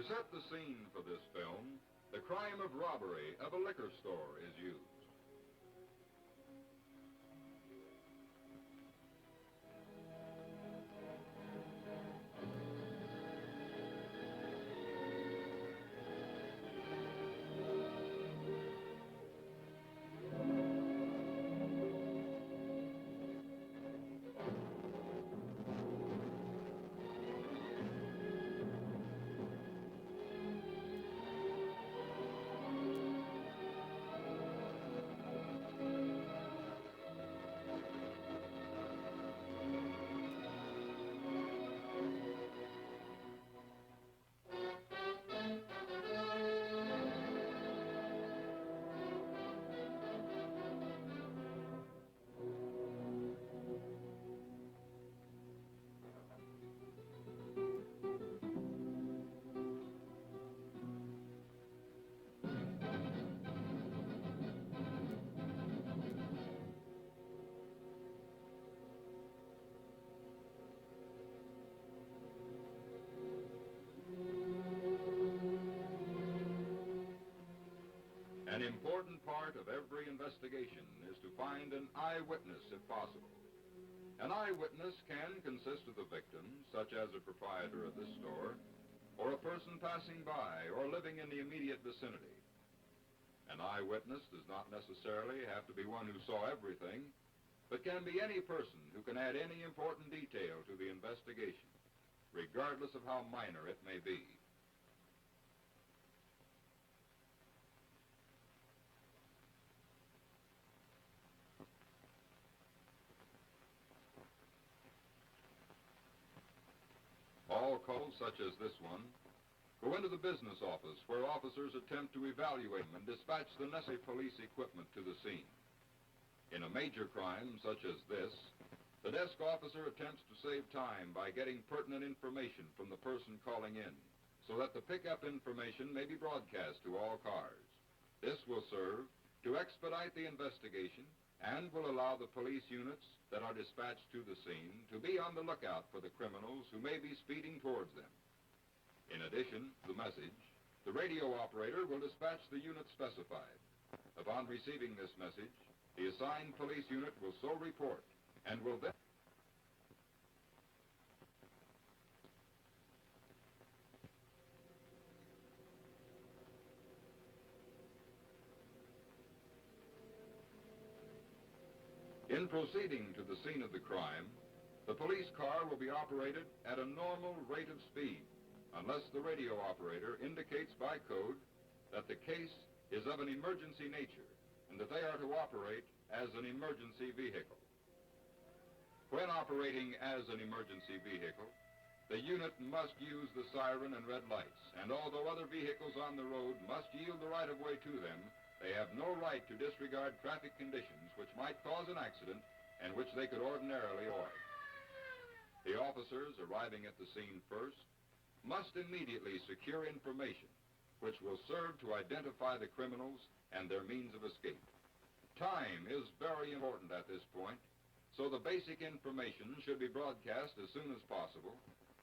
set the scene for this film, the crime of robbery of a liquor store is used. An important part of every investigation is to find an eyewitness if possible. An eyewitness can consist of the victim, such as a proprietor of this store, or a person passing by or living in the immediate vicinity. An eyewitness does not necessarily have to be one who saw everything, but can be any person who can add any important detail to the investigation, regardless of how minor it may be. All calls, such as this one, go into the business office where officers attempt to evaluate them and dispatch the necessary police equipment to the scene. In a major crime such as this, the desk officer attempts to save time by getting pertinent information from the person calling in, so that the pickup information may be broadcast to all cars. This will serve to expedite the investigation and will allow the police units that are dispatched to the scene to be on the lookout for the criminals who may be speeding towards them. In addition to the message, the radio operator will dispatch the unit specified. Upon receiving this message, the assigned police unit will so report and will then In proceeding to the scene of the crime, the police car will be operated at a normal rate of speed, unless the radio operator indicates by code that the case is of an emergency nature and that they are to operate as an emergency vehicle. When operating as an emergency vehicle, the unit must use the siren and red lights, and although other vehicles on the road must yield the right-of-way to them, they have no right to disregard traffic conditions which might cause an accident and which they could ordinarily avoid. The officers arriving at the scene first must immediately secure information which will serve to identify the criminals and their means of escape. Time is very important at this point, so the basic information should be broadcast as soon as possible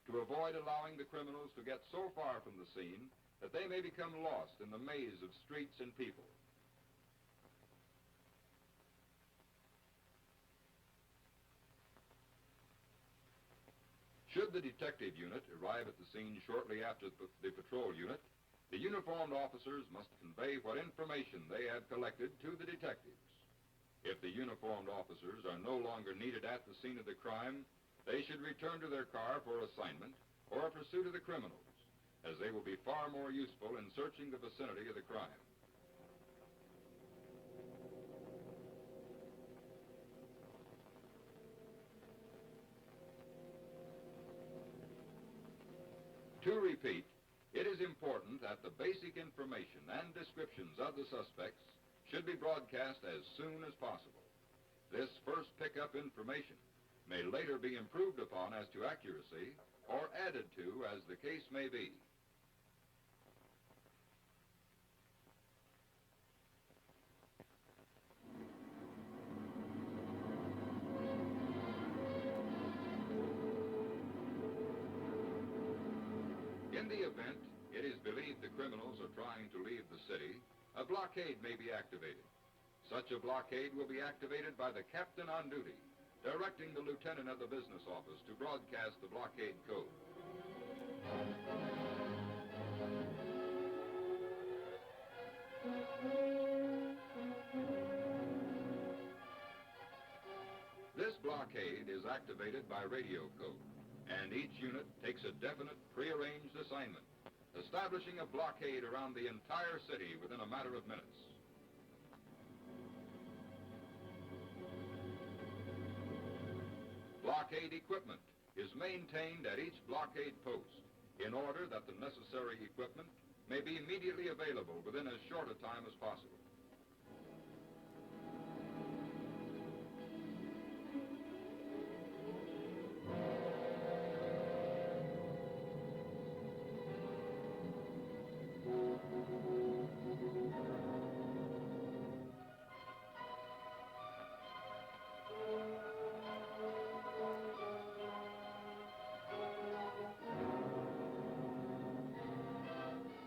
to avoid allowing the criminals to get so far from the scene that they may become lost in the maze of streets and people. Should the detective unit arrive at the scene shortly after the patrol unit, the uniformed officers must convey what information they have collected to the detectives. If the uniformed officers are no longer needed at the scene of the crime, they should return to their car for assignment or pursuit of the criminals, as they will be far more useful in searching the vicinity of the crime. To repeat, it is important that the basic information and descriptions of the suspects should be broadcast as soon as possible. This first pickup information may later be improved upon as to accuracy or added to as the case may be. In the event it is are trying to leave the city, a blockade may be activated. Such a blockade will be activated by the captain on duty, directing the lieutenant of the business office to broadcast the blockade code. This blockade is activated by radio code, and each unit takes a definite prearranged assignment, establishing a blockade around the entire city within a matter of minutes. Blockade equipment is maintained at each blockade post in order that the necessary equipment may be immediately available within as short a time as possible.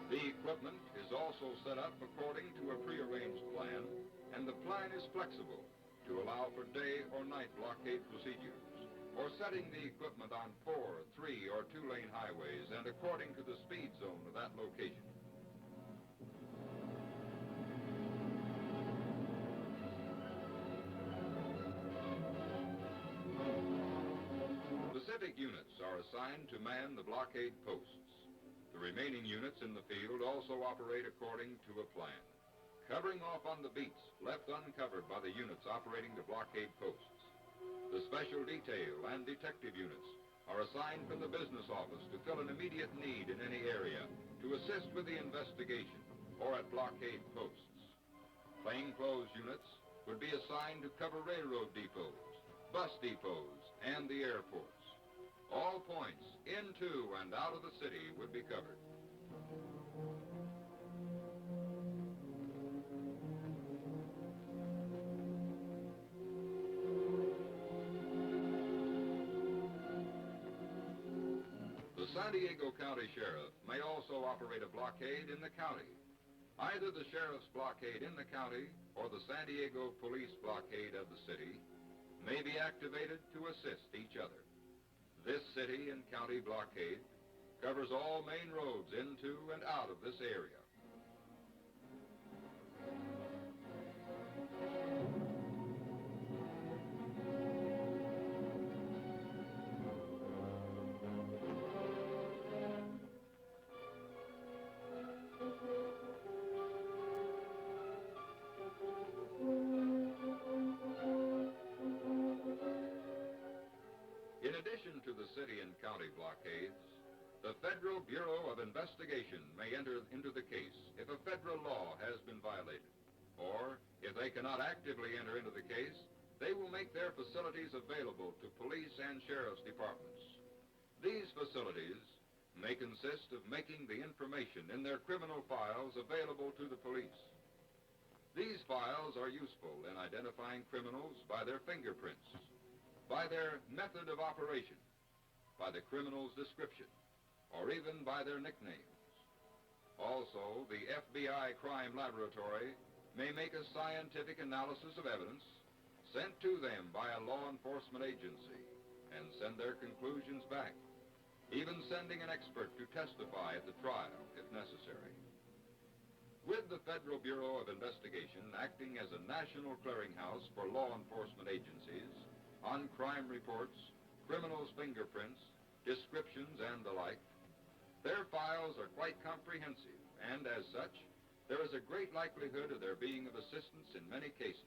The equipment is also set up according to a prearranged plan, and the plan is flexible to allow for day or night blockade procedures, or setting the equipment on 4, 3, or 2-lane highways and according to the speed zone of that location. Pacific units are assigned to man the blockade posts. The remaining units in the field also operate according to a plan, covering off on the beats left uncovered by the units operating the blockade posts. The special detail and detective units are assigned from the business office to fill an immediate need in any area, to assist with the investigation or at blockade posts. Plainclothes units would be assigned to cover railroad depots, bus depots, and the airports. All points into and out of the city would be covered. The San Diego County Sheriff may also operate a blockade in the county. Either the Sheriff's blockade in the county or the San Diego Police blockade of the city may be activated to assist each other. This city and county blockade covers all main roads into and out of this area. In addition to the city and county blockades, the Federal Bureau of Investigation may enter into the case if a federal law has been violated, or if they cannot actively enter into the case, they will make their facilities available to police and sheriff's departments. These facilities may consist of making the information in their criminal files available to the police. These files are useful in identifying criminals by their fingerprints, by their method of operation, by the criminal's description, or even by their nicknames. Also, the FBI crime laboratory may make a scientific analysis of evidence sent to them by a law enforcement agency and send their conclusions back, even sending an expert to testify at the trial if necessary. With the Federal Bureau of Investigation acting as a national clearinghouse for law enforcement agencies on crime reports, criminals' fingerprints, descriptions, and the like, their files are quite comprehensive, and as such, there is a great likelihood of their being of assistance in many cases.